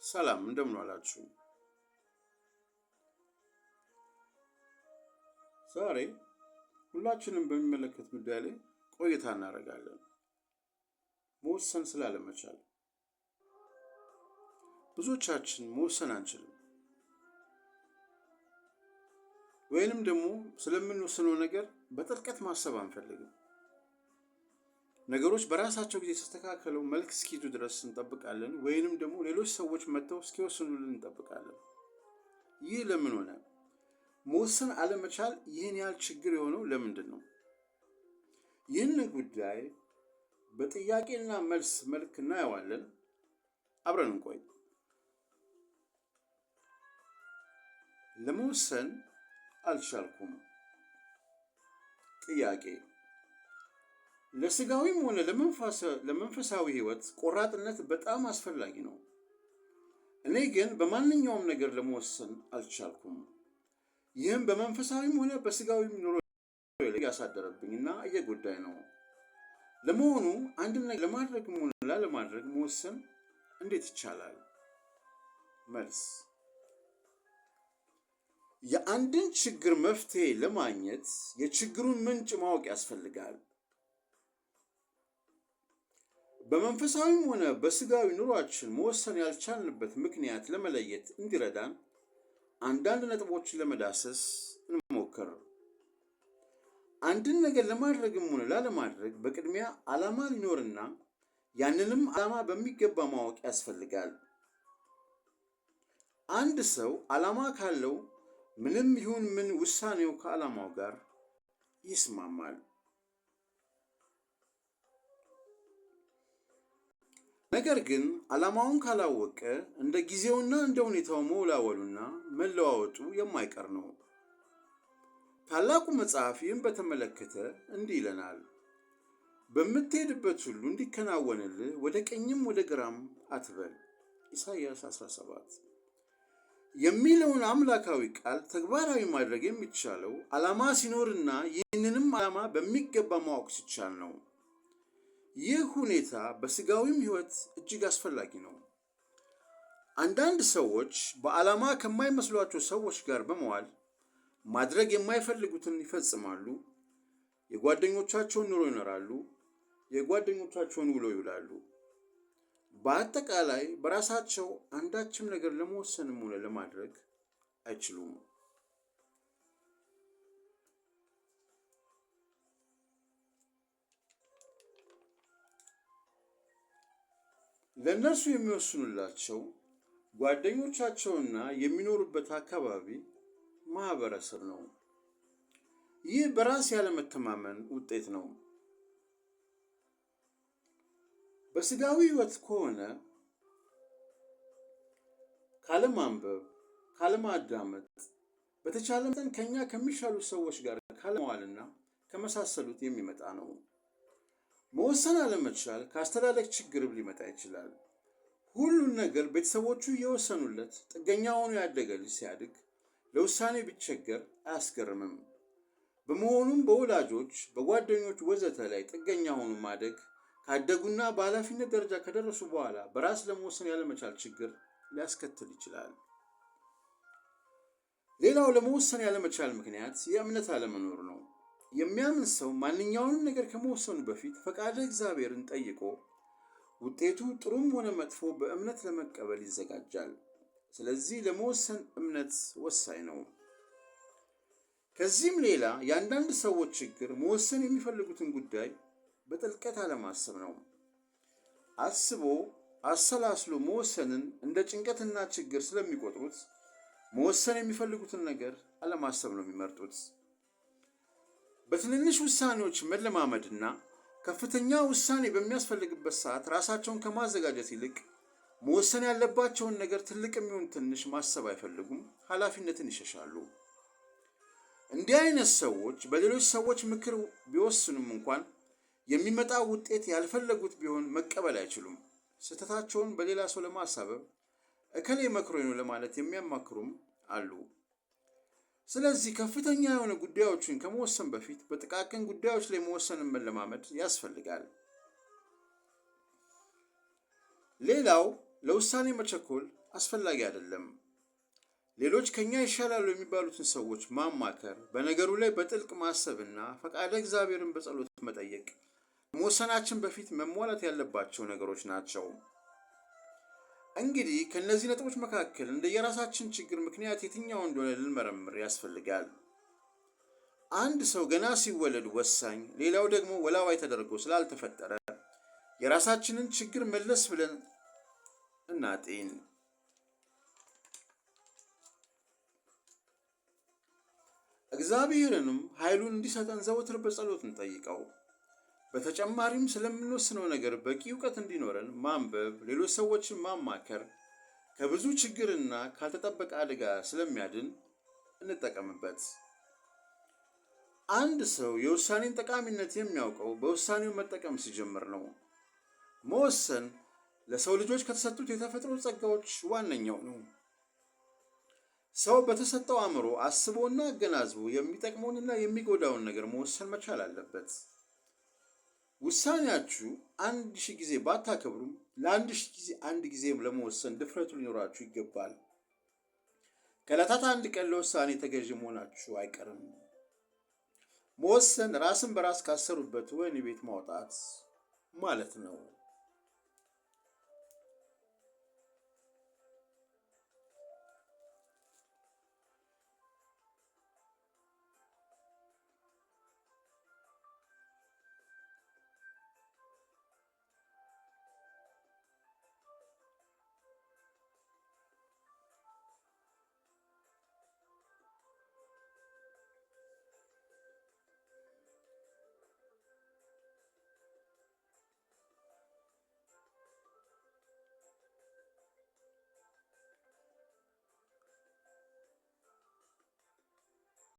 ሰላም እንደምን ዋላችሁ። ዛሬ ሁላችንም በሚመለከት ጉዳይ ላይ ቆይታ እናደርጋለን። መወሰን ስላለመቻል። ብዙዎቻችን መወሰን አንችልም፣ ወይንም ደግሞ ስለምንወስነው ነገር በጥልቀት ማሰብ አንፈልግም። ነገሮች በራሳቸው ጊዜ ተስተካክለው መልክ እስኪይዙ ድረስ እንጠብቃለን፣ ወይንም ደግሞ ሌሎች ሰዎች መጥተው እስኪወስኑልን እንጠብቃለን። ይህ ለምን ሆነ? መወሰን አለመቻል ይህን ያህል ችግር የሆነው ለምንድን ነው? ይህንን ጉዳይ በጥያቄና መልስ መልክ እናየዋለን። አብረን እንቆይ። ለመወሰን አልቻልኩም። ጥያቄ: ለስጋዊም ሆነ ለመንፈሳዊ ሕይወት ቆራጥነት በጣም አስፈላጊ ነው። እኔ ግን በማንኛውም ነገር ለመወሰን አልቻልኩም። ይህም በመንፈሳዊም ሆነ በስጋዊም ኑሮ ላይ ያሳደረብኝና እየጎዳኝ ነው። ለመሆኑ አንድን ነገር ለማድረግም ሆነ ላለማድረግ መወሰን እንዴት ይቻላል? መልስ: የአንድን ችግር መፍትሄ ለማግኘት የችግሩን ምንጭ ማወቅ ያስፈልጋል። በመንፈሳዊም ሆነ በስጋዊ ኑሯችን መወሰን ያልቻልንበት ምክንያት ለመለየት እንዲረዳን አንዳንድ ነጥቦችን ለመዳሰስ እንሞክር። አንድን ነገር ለማድረግም ሆነ ላለማድረግ በቅድሚያ ዓላማ ሊኖርና ያንንም ዓላማ በሚገባ ማወቅ ያስፈልጋል። አንድ ሰው ዓላማ ካለው ምንም ይሁን ምን ውሳኔው ከዓላማው ጋር ይስማማል። ነገር ግን ዓላማውን ካላወቀ እንደ ጊዜውና እንደ ሁኔታው መወላወሉና መለዋወጡ የማይቀር ነው። ታላቁ መጽሐፍ ይህን በተመለከተ እንዲህ ይለናል: በምትሄድበት ሁሉ እንዲከናወንልህ ወደ ቀኝም ወደ ግራም አትበል። ኢሳይያስ 17 የሚለውን አምላካዊ ቃል ተግባራዊ ማድረግ የሚቻለው ዓላማ ሲኖርና ይህንንም ዓላማ በሚገባ ማወቅ ሲቻል ነው። ይህ ሁኔታ በስጋዊም ሕይወት እጅግ አስፈላጊ ነው። አንዳንድ ሰዎች በዓላማ ከማይመስሏቸው ሰዎች ጋር በመዋል ማድረግ የማይፈልጉትን ይፈጽማሉ። የጓደኞቻቸውን ኑሮ ይኖራሉ። የጓደኞቻቸውን ውሎ ይውላሉ። በአጠቃላይ በራሳቸው አንዳችም ነገር ለመወሰንም ሆነ ለማድረግ አይችሉም። ለእነርሱ የሚወስኑላቸው ጓደኞቻቸውና የሚኖሩበት አካባቢ ማህበረሰብ ነው። ይህ በራስ ያለመተማመን ውጤት ነው። በስጋዊ ሕይወት ከሆነ ካለማንበብ፣ ካለማዳመጥ፣ በተቻለ መጠን ከኛ ከሚሻሉ ሰዎች ጋር ካለመዋልና ከመሳሰሉት የሚመጣ ነው። መወሰን አለመቻል ከአስተዳደግ ችግር ሊመጣ ይችላል። ሁሉን ነገር ቤተሰቦቹ እየወሰኑለት ጥገኛ ሆኖ ያደገ ልጅ ሲያድግ ለውሳኔ ቢቸገር አያስገርምም። በመሆኑም በወላጆች፣ በጓደኞች ወዘተ ላይ ጥገኛ ሆኖ ማደግ ካደጉና በኃላፊነት ደረጃ ከደረሱ በኋላ በራስ ለመወሰን ያለመቻል ችግር ሊያስከትል ይችላል። ሌላው ለመወሰን ያለመቻል ምክንያት የእምነት አለመኖር ነው። የሚያምን ሰው ማንኛውንም ነገር ከመወሰኑ በፊት ፈቃደ እግዚአብሔርን ጠይቆ ውጤቱ ጥሩም ሆነ መጥፎ በእምነት ለመቀበል ይዘጋጃል። ስለዚህ ለመወሰን እምነት ወሳኝ ነው። ከዚህም ሌላ የአንዳንድ ሰዎች ችግር መወሰን የሚፈልጉትን ጉዳይ በጥልቀት አለማሰብ ነው። አስቦ አሰላስሎ መወሰንን እንደ ጭንቀትና ችግር ስለሚቆጥሩት መወሰን የሚፈልጉትን ነገር አለማሰብ ነው የሚመርጡት። በትንንሽ ውሳኔዎች መለማመድና ከፍተኛ ውሳኔ በሚያስፈልግበት ሰዓት ራሳቸውን ከማዘጋጀት ይልቅ መወሰን ያለባቸውን ነገር ትልቅ የሚሆን ትንሽ ማሰብ አይፈልጉም፣ ኃላፊነትን ይሸሻሉ። እንዲህ አይነት ሰዎች በሌሎች ሰዎች ምክር ቢወስኑም እንኳን የሚመጣው ውጤት ያልፈለጉት ቢሆን መቀበል አይችሉም። ስህተታቸውን በሌላ ሰው ለማሳበብ እከሌ መክሮኝ ነው ለማለት የሚያማክሩም አሉ። ስለዚህ ከፍተኛ የሆነ ጉዳዮችን ከመወሰን በፊት በጥቃቅን ጉዳዮች ላይ መወሰንን መለማመድ ያስፈልጋል። ሌላው ለውሳኔ መቸኮል አስፈላጊ አይደለም። ሌሎች ከኛ ይሻላሉ የሚባሉትን ሰዎች ማማከር፣ በነገሩ ላይ በጥልቅ ማሰብና ፈቃደ እግዚአብሔርን በጸሎት መጠየቅ ከመወሰናችን በፊት መሟላት ያለባቸው ነገሮች ናቸው። እንግዲህ ከእነዚህ ነጥቦች መካከል እንደየራሳችን ችግር ምክንያት የትኛው እንደሆነ ልንመረምር ያስፈልጋል። አንድ ሰው ገና ሲወለድ ወሳኝ፣ ሌላው ደግሞ ወላዋይ ተደርጎ ስላልተፈጠረ የራሳችንን ችግር መለስ ብለን እናጤን። እግዚአብሔርንም ኃይሉን እንዲሰጠን ዘወትር በጸሎት እንጠይቀው። በተጨማሪም ስለምንወስነው ነገር በቂ እውቀት እንዲኖረን ማንበብ፣ ሌሎች ሰዎችን ማማከር ከብዙ ችግርና ካልተጠበቀ አደጋ ስለሚያድን እንጠቀምበት። አንድ ሰው የውሳኔን ጠቃሚነት የሚያውቀው በውሳኔው መጠቀም ሲጀምር ነው። መወሰን ለሰው ልጆች ከተሰጡት የተፈጥሮ ጸጋዎች ዋነኛው ነው። ሰው በተሰጠው አእምሮ አስቦና አገናዝቦ የሚጠቅመውንና የሚጎዳውን ነገር መወሰን መቻል አለበት። ውሳኔያችሁ 1000 ጊዜ ባታከብሩም ለ1000 ጊዜ አንድ ጊዜ ለመወሰን ድፍረቱ ሊኖራችሁ ይገባል። ከዕለታት አንድ ቀን ለውሳኔ ተገዥ መሆናችሁ አይቀርም። መወሰን ራስን በራስ ካሰሩበት ወህኒ ቤት ማውጣት ማለት ነው።